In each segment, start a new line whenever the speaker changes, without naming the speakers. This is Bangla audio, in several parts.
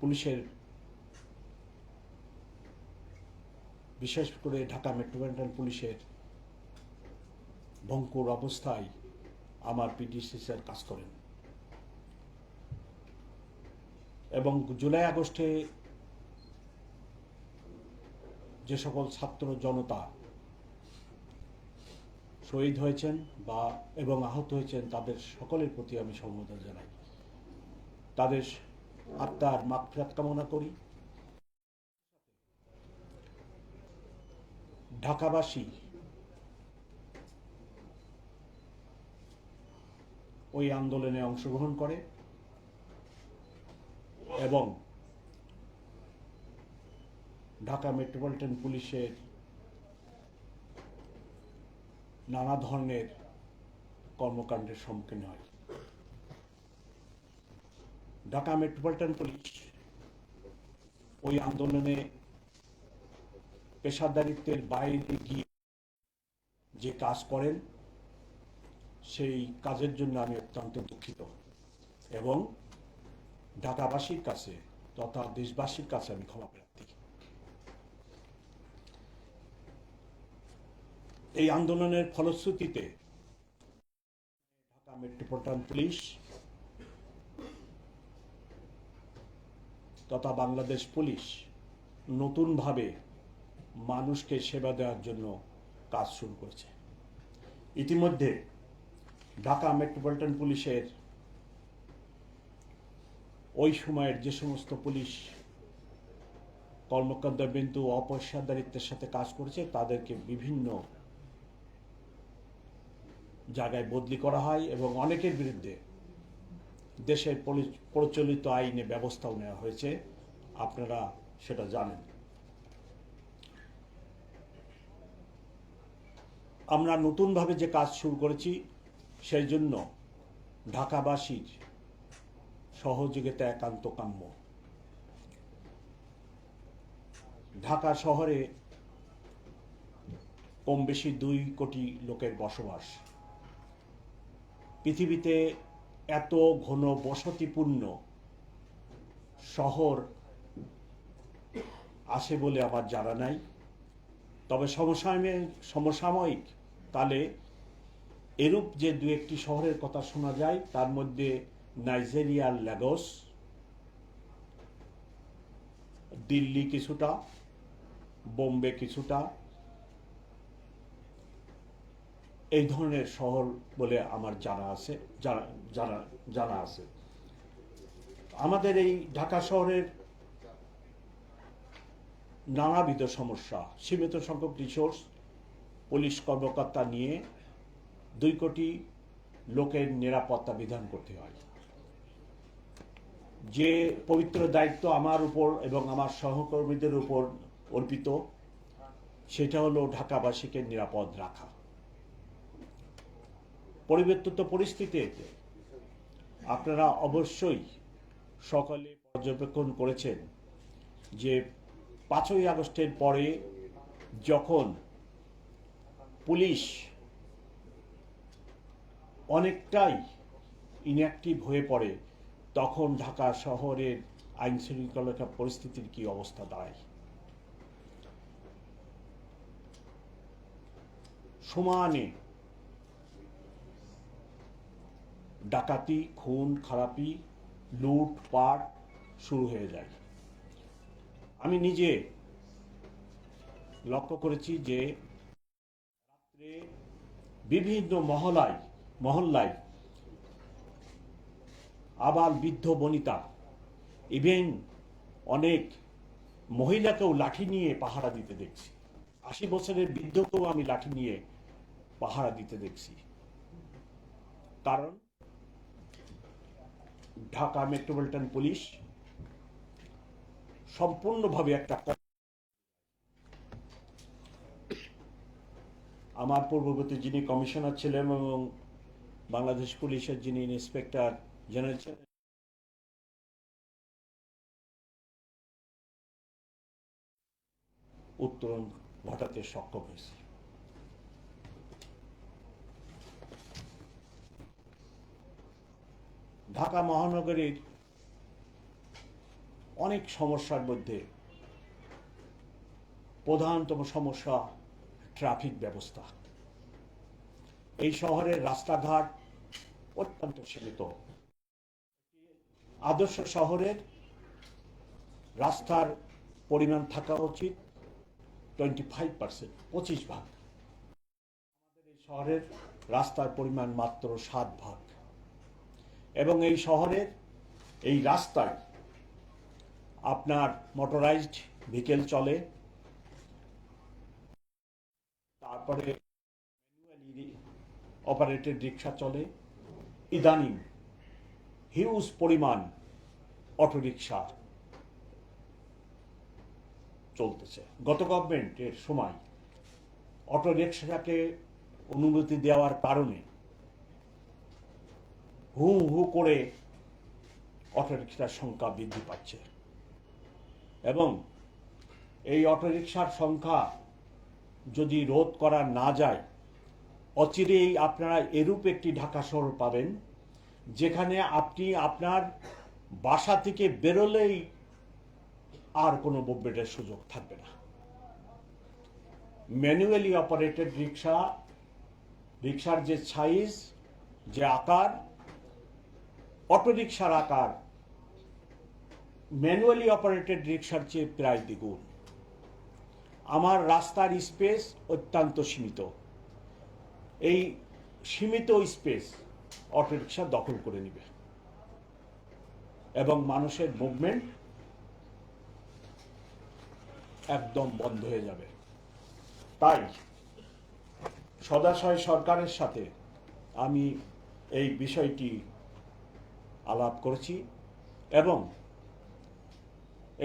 পুলিশের, বিশেষ করে ঢাকা মেট্রোপলিটন পুলিশের ভঙ্গুর অবস্থায় আমার পিডিসি স্যার কাজ করেন এবং জুলাই আগস্টে যে সকল ছাত্র জনতা শহীদ হয়েছেন এবং আহত হয়েছেন তাদের সকলের প্রতি আমি সমবেদনা জানাই। তাদের আত্মার মাগফিরাত কামনা করি। ঢাকাবাসী ওই আন্দোলনে অংশগ্রহণ করে এবং ঢাকা মেট্রোপলিটন পুলিশের নানা ধরনের কর্মকাণ্ডের সম্মুখীন হয়। ঢাকা মেট্রোপলিটন পুলিশ ওই আন্দোলনে পেশাদারিত্বের বাইরে গিয়ে যে কাজ করেন সেই কাজের জন্য আমি অত্যন্ত দুঃখিত এবং ঢাকাবাসীর কাছে তথা দেশবাসীর কাছে আমি ক্ষমা প্রার্থী। এই আন্দোলনের ফলশ্রুতিতে ঢাকা মেট্রোপলিটন পুলিশ তথা বাংলাদেশ পুলিশ নতুনভাবে মানুষকে সেবা দেওয়ার জন্য কাজ শুরু করেছে। ইতিমধ্যে ঢাকা মেট্রোপলিটন পুলিশের ওই সময়ের যে সমস্ত পুলিশ কর্মকর্তাবৃন্দ অপেশাদারিত্বের সাথে কাজ করেছে তাদেরকে বিভিন্ন জায়গায় বদলি করা হয় এবং অনেকের বিরুদ্ধে দেশের প্রচলিত আইনে ব্যবস্থাও নেওয়া হয়েছে, আপনারা সেটা জানেন। আমরা নতুনভাবে যে কাজ শুরু করেছি সেই জন্য ঢাকাবাসীর সহযোগিতা একান্ত কাম্য। ঢাকা শহরে কম বেশি 2 কোটি লোকের বসবাস। পৃথিবীতে এত ঘন বসতিপূর্ণ শহর আছে বলে আমার জানা নাই। তবে সমসাময়িক কালে এরূপ যে 2-1টি শহরের কথা শোনা যায় তার মধ্যে নাইজেরিয়ার লাগোস, দিল্লি কিছুটা, বোম্বে কিছুটা, এই ধরনের শহর বলে আমার জানা আছে। আমাদের এই ঢাকা শহরের নানাবিধ সমস্যা, সীমিত সংখ্যক রিসোর্স, পুলিশ কর্মকর্তা নিয়ে 2 কোটি লোকের নিরাপত্তা বিধান করতে হয়। যে পবিত্র দায়িত্ব আমার উপর এবং আমার সহকর্মীদের উপর অর্পিত সেটা হলো ঢাকাবাসীকে নিরাপদ রাখা। পরিবর্তিত পরিস্থিতিতে আপনারা অবশ্যই সকলে পর্যবেক্ষণ করেছেন যে 5ই আগস্টের পরে যখন পুলিশ অনেকটাই ইনঅ্যাক্টিভ হয়ে পড়ে তখন ঢাকা শহরের আইন শৃঙ্খলা পরিস্থিতির কি অবস্থা দাঁড়ায়। সমানে ডাকাতি, খুন খারাপি, লুটপাট শুরু হয়ে যায়। আমি নিজে লক্ষ্য করেছি যে রাত্রে বিভিন্ন মহল্লায় আবাল বৃদ্ধ বনিতা, ইভেন অনেক মহিলাকেও লাঠি নিয়ে পাহারা দিতে দেখছি। 80 বছরের বৃদ্ধকেও আমি লাঠি নিয়ে পাহারা দিতে দেখছি। কারণ ঢাকা মেট্রোপলিটন পুলিশ সম্পূর্ণভাবে একটা, আমার পূর্ববর্তী যিনি কমিশনার ছিলেন এবং বাংলাদেশ পুলিশের যিনি ইন্সপেক্টর জেনারেল ছিলেন উত্তরণ ঘটাতে সক্ষম হয়েছে। ঢাকা মহানগরীর অনেক সমস্যার মধ্যে প্রধানতম সমস্যা ট্রাফিক ব্যবস্থা। এই শহরের রাস্তাঘাট অত্যন্ত সীমিত। আদর্শ শহরের রাস্তার পরিমাণ থাকা উচিত 25%, 25 ভাগ। আমাদের এই শহরের রাস্তার পরিমাণ মাত্র 7 ভাগ, এবং এই শহরের এই রাস্তায় আপনার মোটরাইজড ভেহিকেল চলে, তারপরে ম্যানুয়ালি অপারেটেড রিক্সা চলে, ইদানিং হিউজ পরিমাণ অটোরিক্সা চলতেছে। গত গভর্নমেন্টের সময় অটোরিক্সাকে অনুমতি দেওয়ার কারণে হু হু করে অটোরিক্সার সংখ্যা বৃদ্ধি পাচ্ছে, এবং এই অটোরিক্সার সংখ্যা যদি রোধ করা না যায়, অচিরেই আপনারা এরূপ একটি ঢাকা শহর পাবেন যেখানে আপনি আপনার বাসা থেকে বেরোলেই আর কোনো মুভমেন্টের সুযোগ থাকবে না। ম্যানুয়ালি অপারেটেড রিক্সার যে সাইজ, যে আকার, অটোরিক্সার আকার ম্যানুয়ালি অপারেটেড রিক্সার চেয়ে প্রায় দ্বিগুণ। আমার রাস্তার স্পেস অত্যন্ত সীমিত। এই সীমিত স্পেস অটোরিক্সা দখল করে নেবে এবং মানুষের মুভমেন্ট একদম বন্ধ হয়ে যাবে। তাই সদাশয় সরকারের সাথে আমি এই বিষয়টি আলাপ করেছি এবং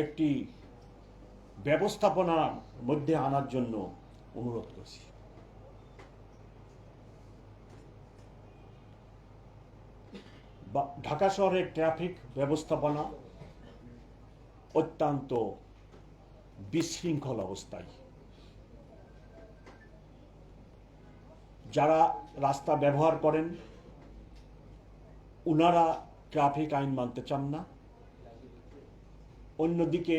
একটি ব্যবস্থাপনার মধ্যে আনার জন্য অনুরোধ করেছি। ঢাকা শহরের ট্রাফিক ব্যবস্থাপনা অত্যন্ত বিশৃঙ্খল অবস্থায়। যারা রাস্তা ব্যবহার করেন উনারা ট্রাফিক আইন মানতে চান না, অন্যদিকে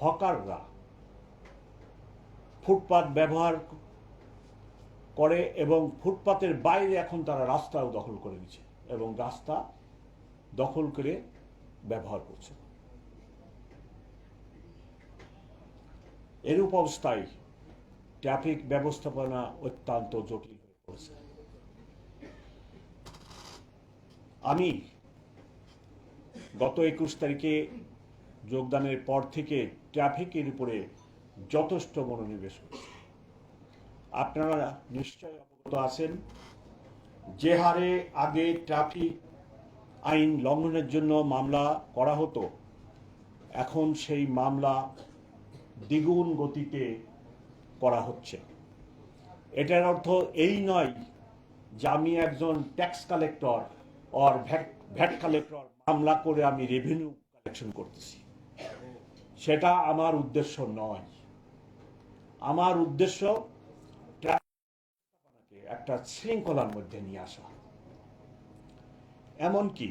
হকাররা ফুটপাত ব্যবহার করে এবং ফুটপাতের বাইরে এখন তারা রাস্তাও দখল করে নিচ্ছে এবং রাস্তা দখল করে ব্যবহার করছে। এরূপ অবস্থায় ট্রাফিক ব্যবস্থাপনা অত্যন্ত জটিল হয়ে পড়েছে। আমি গত 21 তারিখে যোগদানের পর থেকে ট্রাফিকের উপরে যথেষ্ট মনোনিবেশ করছি। আপনারা নিশ্চয়ই অবগত আছেন যে হারে আগে ট্রাফিক আইন লঙ্ঘনের জন্য মামলা করা হতো, এখন সেই মামলা দ্বিগুণ গতিতে করা হচ্ছে। এটার অর্থ এই নয় যে আমি একজন tax collector or VAT collector মামলা করে আমি রেভিনিউ কালেকশন করতেছি, সেটা আমার উদ্দেশ্য নয়। আমার উদ্দেশ্য একটা শৃঙ্খলার মধ্যে নিয়ে আসা। এমনকি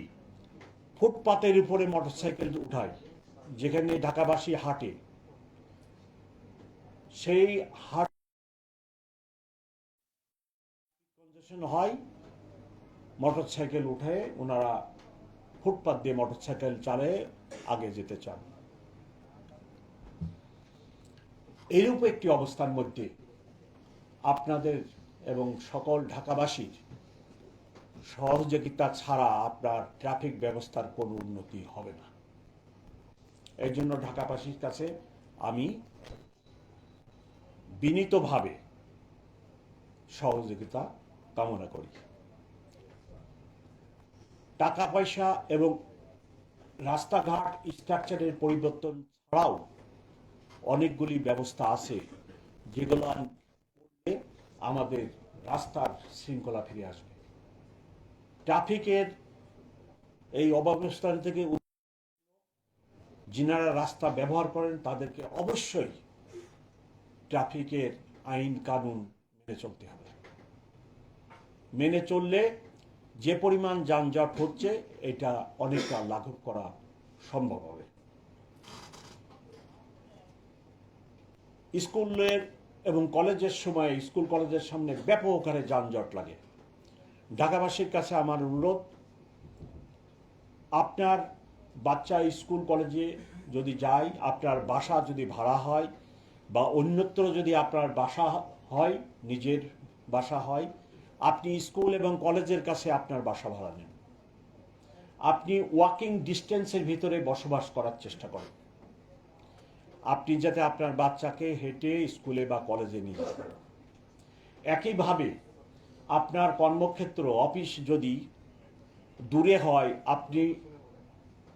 ফুটপাতের উপরে মোটরসাইকেল উঠায়, যেখানে ঢাকাবাসী হাঁটে, সেই হাট কনজেশন হয়, মোটরসাইকেল উঠে ওনারা ফুটপাত দিয়ে মোটরসাইকেল চালিয়ে আগে যেতে চান। এইরূপ একটি অবস্থার মধ্যে আপনাদের এবং সকল ঢাকাবাসীর সহযোগিতা ছাড়া আপনার ট্রাফিক ব্যবস্থার কোনো উন্নতি হবে না। এই জন্য ঢাকাবাসীর কাছে আমি বিনীতভাবে সহযোগিতা কামনা করি। টাকা পয়সা এবং রাস্তাঘাট স্ট্রাকচারের পরিবর্তন ছাড়াও অনেকগুলি ব্যবস্থা আছে যেগুলো করলে আমাদের রাস্তার শৃঙ্খলা ফিরে আসবে। ট্রাফিকের এই অব্যবস্থান থেকে যিনারা রাস্তা ব্যবহার করেন তাদেরকে অবশ্যই ট্রাফিকের আইন কানুন মেনে চলতে হবে। মেনে চললে যে পরিমাণ যানজট হচ্ছে এটা অনেকটা লাঘব করা সম্ভব হবে। স্কুলের এবং কলেজের সময় স্কুল কলেজের সামনে ব্যাপক হারে যানজট লাগে। ঢাকাবাসীর কাছে আমার অনুরোধ, আপনার বাচ্চা স্কুল কলেজে যদি যায়, আপনার বাসা যদি ভাড়া হয় বা অন্যত্র যদি আপনার বাসা হয়, নিজের বাসা হয়, আপনি স্কুল এবং কলেজের কাছে আপনার বাসা ভাড়া নেন। আপনি ওয়াকিং ডিস্টেন্সের ভিতরে বসবাস করার চেষ্টা করেন। আপনি যাতে আপনার বাচ্চাকে হেঁটে স্কুলে বা কলেজে নিয়ে যান। একইভাবে আপনার কর্মক্ষেত্র অফিস যদি দূরে হয়, আপনি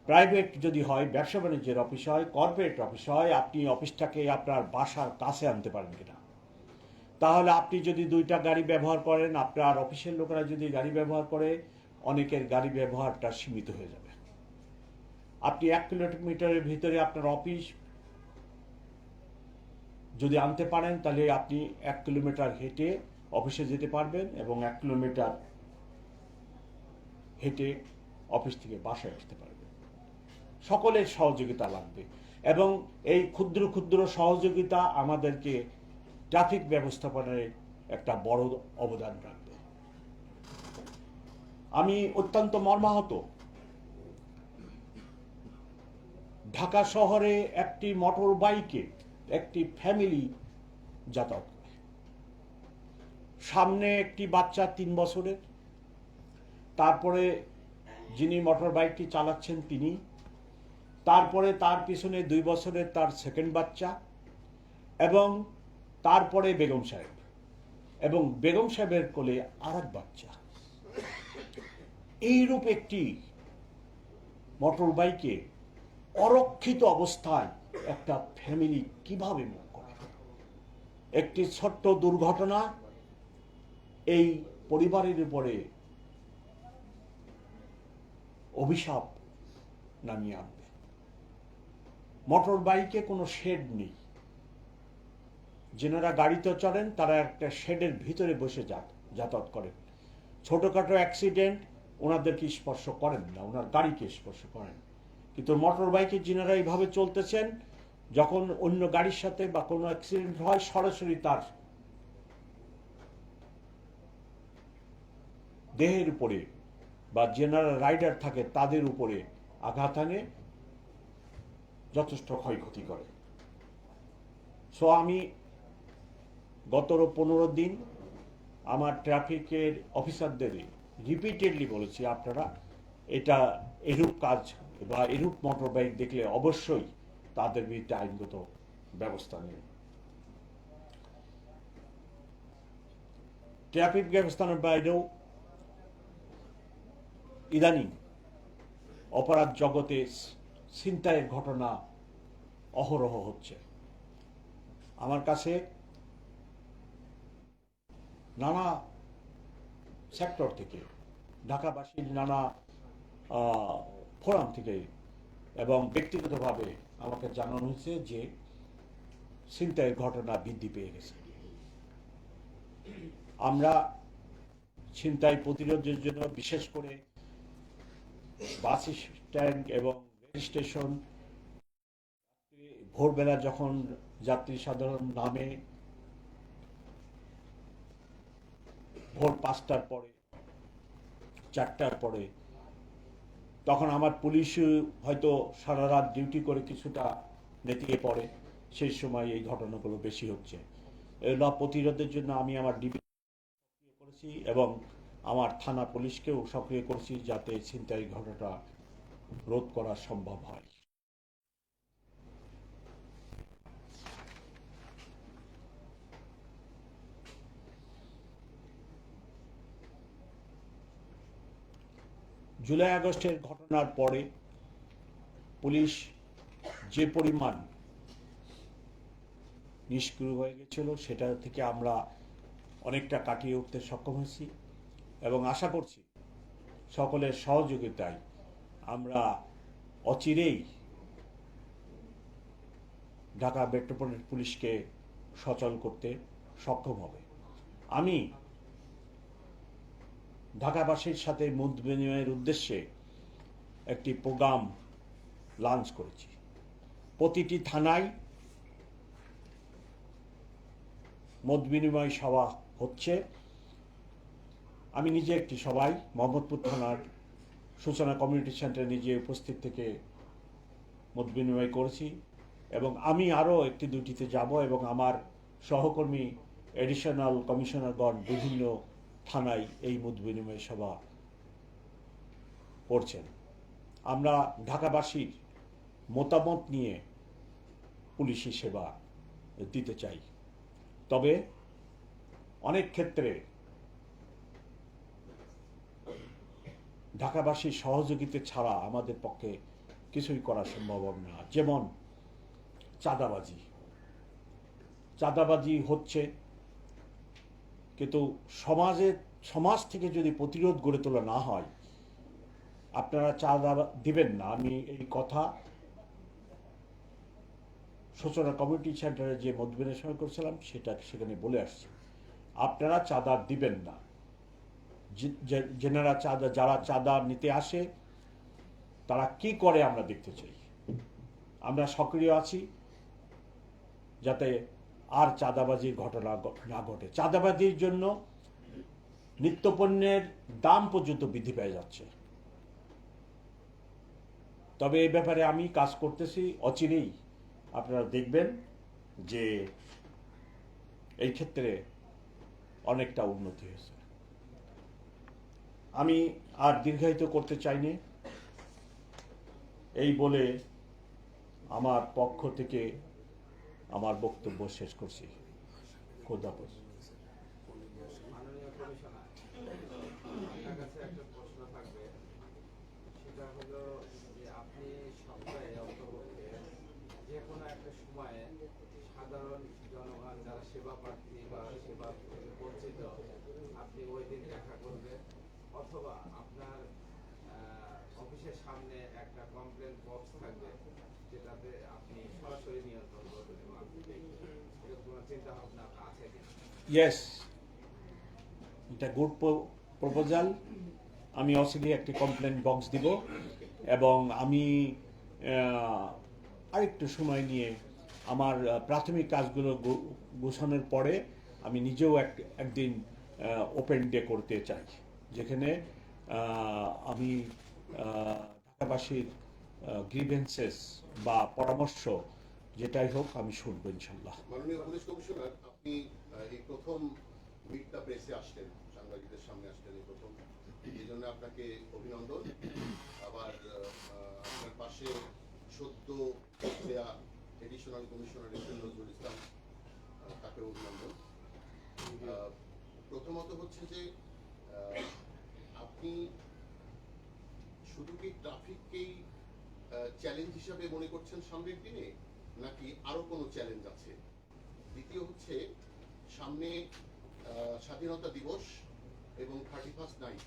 প্রাইভেট যদি হয়, ব্যবসা বাণিজ্যের অফিস হয়, কর্পোরেট অফিস হয়, আপনি অফিসটাকে আপনার বাসার কাছে আনতে পারেন কিনা। তাহলে আপনি যদি দুইটা গাড়ি ব্যবহার করেন, আপনার অফিসের লোকেরা যদি গাড়ি ব্যবহার করে, অনেকের গাড়ি ব্যবহারটা সীমিত হয়ে যাবে। আপনি 1 কিলোমিটারের ভিতরে আপনার অফিস যদি আনতে পারেন, তাহলে আপনি 1 কিলোমিটার হেঁটে অফিসে যেতে পারবেন এবং 1 কিলোমিটার হেঁটে অফিস থেকে বাসায় আসতে পারবেন। সকলের সহযোগিতা লাগবে এবং এই ক্ষুদ্র ক্ষুদ্র সহযোগিতা আমাদেরকে ট্রাফিক ব্যবস্থাপনায় একটা বড় অবদান রাখবে। আমি অত্যন্ত মর্মাহত, ঢাকা শহরে একটি মোটর বাইকে একটি ফ্যামিলি যাতায়াত করে। সামনে একটি বাচ্চা 3 বছরের, তারপরে যিনি মোটর বাইকটি চালাচ্ছেন তিনি, তারপরে তার পিছনে 2 বছরের তার সেকেন্ড বাচ্চা, এবং তারপরে বেগম সাহেব, এবং বেগম সাহেবের কোলে আরেক বাচ্চা। এইরূপ একটি মোটর বাইকে অরক্ষিত অবস্থায় একটা ফ্যামিলি কিভাবে মুভ করে? একটি ছোট্ট দুর্ঘটনা এই পরিবারের উপরে অভিশাপ নামিয়ে আনবে। মোটর বাইকে কোনো শেড নেই। যেনারা গাড়িতে চড়েন তারা একটা শেডের ভিতরে বসে যাতায়াত করেন। ছোটখাটো অ্যাক্সিডেন্ট ওনাদেরকে স্পর্শ করেন না, ওনার গাড়িকে স্পর্শ করেন। কিন্তু মোটর বাইকে যিনারা এইভাবে চলতেছেন, যখন অন্য গাড়ির সাথে বা কোনো অ্যাক্সিডেন্ট হয়, সরাসরি তার দেহের উপরে বা যেনারা রাইডার থাকে তাদের উপরে আঘাত আনে, যথেষ্ট ক্ষয়ক্ষতি করে। সো আমি গত 15 দিন আমার ট্রাফিকের অফিসারদের রিপিটেডলি বলেছি, আপনারা এটা এরূপ কাজ বা এরূপ মোটর বাইক দেখলে অবশ্যই তাদের বিরুদ্ধে আইনগত ব্যবস্থা নেন। ট্রাফিক ব্যবস্থার বাইরেও ইদানিং অপরাধ জগতে ছিনতাইয়ের ঘটনা অহরহ হচ্ছে। আমার কাছে নানা সেক্টর থেকে, ঢাকাবাসীর নানা ফোরাম থেকে এবং ব্যক্তিগতভাবে আমাকে জানানো হয়েছে যে ছিনতাইয়ের ঘটনা বৃদ্ধি পেয়ে গেছে। আমরা ছিনতাই প্রতিরোধের জন্য বিশেষ করে বাস স্ট্যান্ড এবং রেল স্টেশন, ভোরবেলা যখন যাত্রী সাধারণ নামে, ভোর 5টার পরে, 4টার পরে, তখন আমার পুলিশ হয়তো সারা রাত ডিউটি করে কিছুটা নেতিয়ে পড়ে, সেই সময় এই ঘটনাগুলো বেশি হচ্ছে। এগুলো প্রতিরোধের জন্য আমি আমার ডিবি সক্রিয় করেছি এবং আমার থানা পুলিশকেও সক্রিয় করেছি, যাতে ছিনতাই ঘটনা রোধ করা সম্ভব হয়। জুলাই আগস্টের ঘটনার পরে পুলিশ যে পরিমাণ নিষ্ক্রিয় হয়ে গেছিল, সেটা থেকে আমরা অনেকটা কাটিয়ে উঠতে সক্ষম হয়েছি এবং আশা করছি সকলের সহযোগিতায় আমরা অচিরেই ঢাকা মেট্রোপলিটন পুলিশকে সচল করতে সক্ষম হবে। আমি ঢাকাবাসীর সাথে মত বিনিময়ের উদ্দেশ্যে একটি প্রোগ্রাম লঞ্চ করেছি। প্রতিটি থানায় মত বিনিময় সভা হচ্ছে। আমি নিজে একটি সভায় মোহাম্মদপুর থানার সূচনা কমিউনিটি সেন্টারে নিজে উপস্থিত থেকে মত বিনিময় করেছি এবং আমি আরও একটি দুটিতে যাব এবং আমার সহকর্মী এডিশনাল কমিশনারগণ বিভিন্ন থানায় এই মত বিনিময় সভা করছেন। আমরা ঢাকাবাসীর মতামত নিয়ে পুলিশি সেবা দিতে চাই, তবে অনেক ক্ষেত্রে ঢাকাবাসীর সহযোগিতা ছাড়া আমাদের পক্ষে কিছুই করা সম্ভব না। যেমন চাঁদাবাজি হচ্ছে, কিন্তু সমাজ থেকে যদি প্রতিরোধ গড়ে তোলা না হয়, আপনারা চাঁদা দিবেন না, আমি এই কথা সূচনা কমিউনিটি সেন্টারে যে মত বিনিময় করেছিলাম সেখানে বলে আসছি। আপনারা চাঁদা দিবেন না। যারা চাঁদা নিতে আসে তারা কি করে আমরা দেখতে চাই। আমরা সক্রিয় আছি যাতে আর চাঁদাবাজির ঘটনা না ঘটে। চাঁদাবাজির জন্য নিত্যপণ্যের দাম পর্যন্ত বৃদ্ধি পেয়ে যাচ্ছে। তবে এই ব্যাপারে আমি কাজ করতেছি, অচিরেই আপনারা দেখবেন যে এই ক্ষেত্রে অনেকটা উন্নতি হয়েছে। আমি আর দীর্ঘায়িত করতে চাইনি, এই বলে আমার পক্ষ থেকে আমার বক্তব্য শেষ করছি। খোদা হাফেজ।
মাননীয় কমিশনার, আপনার কাছে একটা প্রশ্ন থাকবে, সেটা হলো যে আপনি সপ্তাহে অন্তর্পক্ষে যে কোনো একটা সময়ে সাধারণ জনগণ যারা সেবা প্রার্থী বা সেবা থেকে বঞ্চিত, আপনি ওই দিন দেখা করবেন, অথবা আপনার অফিসের সামনে একটা কমপ্লেন বক্স থাকবে যেটাতে আপনি সরাসরি নিয়ন্ত্রণ করবেন এবং আপনি দেখবেন। এরকম কোনো চিন্তা ভাবনা আছে কিনা?
ইয়েস, এটা গুড প্রপোজাল। আমি অচিরেই একটি কমপ্লেন বক্স দিব এবং আমি আরেকটু সময় নিয়ে আমার প্রাথমিক কাজগুলো গোছানোর পরে আমি নিজেও একদিন ওপেন ডে করতে চাই, যেখানে আমি ঢাকাবাসীর গ্রিভেন্সেস বা পরামর্শ যেটাই হোক আমি শুনবো ইনশাল্লাহ।
মাননীয় পুলিশ কমিশনার, আপনি এই প্রথম মিটটা প্রেসে আসলেন, সাংবাদিকদের সামনে আসলেন এই প্রথম, এই জন্য আপনাকে অভিনন্দন। আবার আপনার পাশে সদ্য দেয়া এডিশনাল কমিশনার নজরুল ইসলাম, তাকে অভিনন্দন। প্রথমত হচ্ছে যে আপনি শুধু কি ট্রাফিককেই চ্যালেঞ্জ হিসাবে মনে করছেন সামনের দিনে, নাকি আরো কোনো চ্যালেঞ্জ আছে? দ্বিতীয় হচ্ছে, সামনে স্বাধীনতা দিবস এবং 31st নাইট,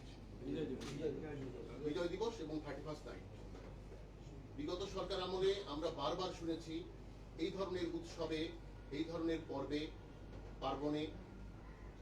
বিজয় দিবস এবং 31st নাইট। বিগত সরকার আমলে আমরা বারবার শুনেছি এই ধরনের উৎসবে, এই ধরনের পর্বে পার্বণে